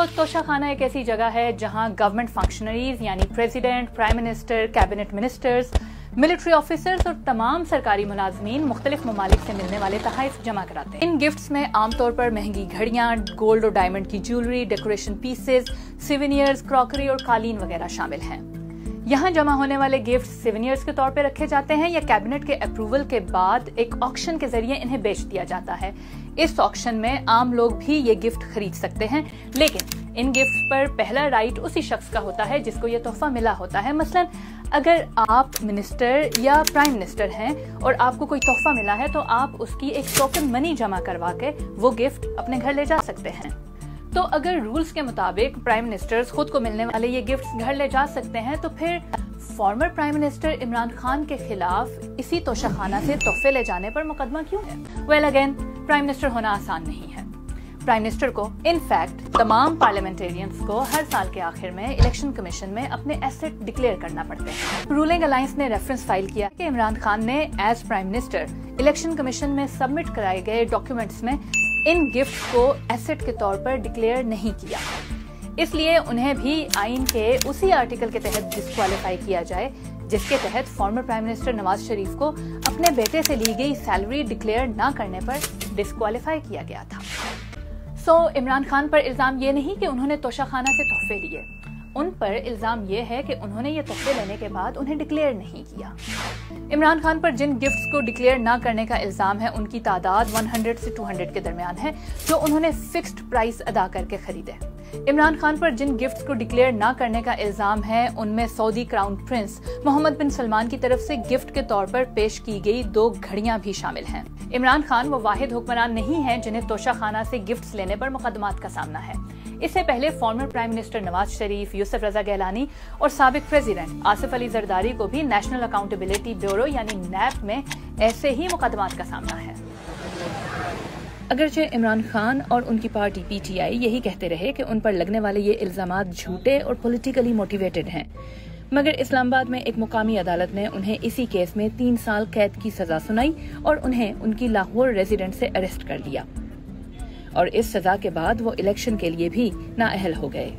तोशाखाना एक ऐसी जगह है जहां गवर्नमेंट फंक्शनरीज यानी president, prime minister, cabinet ministers, military officers और तमाम सरकारी मुलाजमीन मुख्तलिफ ममालिक से मिलने वाले तहफ़ जमा कराते हैं। इन गिफ्ट्स में आमतौर पर महंगी घड़ियां, गोल्ड और डायमंड की ज्वेलरी, डेकोरेशन पीसेस, सिवेनियर्स, क्रॉकरी और कालीन वगैरह शामिल हैं। यहाँ जमा होने वाले गिफ्ट सिवेनियर्स के तौर पर रखे जाते हैं या कैबिनेट के अप्रूवल के बाद एक ऑक्शन के जरिए इन्हें बेच दिया जाता है। इस ऑक्शन में आम लोग भी ये गिफ्ट खरीद सकते हैं, लेकिन इन गिफ्ट्स पर पहला राइट उसी शख्स का होता है जिसको ये तोहफा मिला होता है। मसलन अगर आप मिनिस्टर या प्राइम मिनिस्टर हैं और आपको कोई तोहफा मिला है तो आप उसकी एक टोकन मनी जमा करवा के वो गिफ्ट अपने घर ले जा सकते हैं। तो अगर रूल्स के मुताबिक प्राइम मिनिस्टर्स खुद को मिलने वाले ये गिफ्ट्स घर ले जा सकते हैं, तो फिर former prime minister Imran Khan के खिलाफ इसी तोशाखाना से तोहफे ले जाने पर मुकदमा क्यों है? वेल अगेन, प्राइम मिनिस्टर होना आसान नहीं है। प्राइम मिनिस्टर को इनफैक्ट तमाम पार्लियामेंटेरियंस को हर साल के आखिर में इलेक्शन कमीशन में अपने एसेट डिक्लेयर करना पड़ते हैं। रूलिंग अलायंस ने रेफरेंस फाइल किया कि इमरान खान ने as prime minister election commission में सबमिट कराए गए डॉक्यूमेंट्स में इन गिफ्ट को एसेट के तौर पर डिक्लेयर नहीं किया, इसलिए उन्हें भी आइन के उसी आर्टिकल के तहत डिस्क्वालीफाई किया जाए जिसके तहत former prime minister Nawaz Sharif को अपने बेटे से ली गई सैलरी डिक्लेयर न करने पर डिस्क्वालीफाई किया गया था। इमरान खान पर इल्जाम ये नहीं कि उन्होंने तोशाखाना से तोहफे लिए, उन पर इल्जाम ये है कि उन्होंने ये तोहफे लेने के बाद उन्हें डिक्लेयर नहीं किया। इमरान खान पर जिन गिफ्ट्स को डिक्लेयर ना करने का इल्जाम है उनकी तादाद 100 से 200 के दरमियान है, जो उन्होंने फिक्स्ड प्राइस अदा करके खरीदे। इमरान खान पर जिन गिफ्ट्स को डिक्लेयर ना करने का इल्जाम है उनमें सऊदी क्राउन प्रिंस मोहम्मद बिन सलमान की तरफ से गिफ्ट के तौर पर पेश की गई 2 घड़ियां भी शामिल हैं। इमरान खान वो वाहिद हुक्मरान नहीं है जिन्हें तोशाखाना से गिफ्ट्स लेने पर मुकदमात का सामना है। इससे पहले former prime minister Nawaz Sharif, Yusuf रजा गहलानी और साबिक प्रेसिडेंट आसिफ अली जरदारी को भी नेशनल अकाउंटेबिलिटी ब्यूरो यानी नैप में ऐसे ही मुकदमात का सामना है। अगरचे इमरान खान और उनकी पार्टी पीटीआई यही कहते रहे कि उन पर लगने वाले ये इल्जामात झूठे और पॉलिटिकली मोटिवेटेड हैं, मगर इस्लामाबाद में एक मुकामी अदालत ने उन्हें इसी केस में 3 साल कैद की सजा सुनाई और उन्हें उनकी लाहौर रेजिडेंट से अरेस्ट कर लिया और इस सजा के बाद वो इलेक्शन के लिए भी नाअहल हो गए।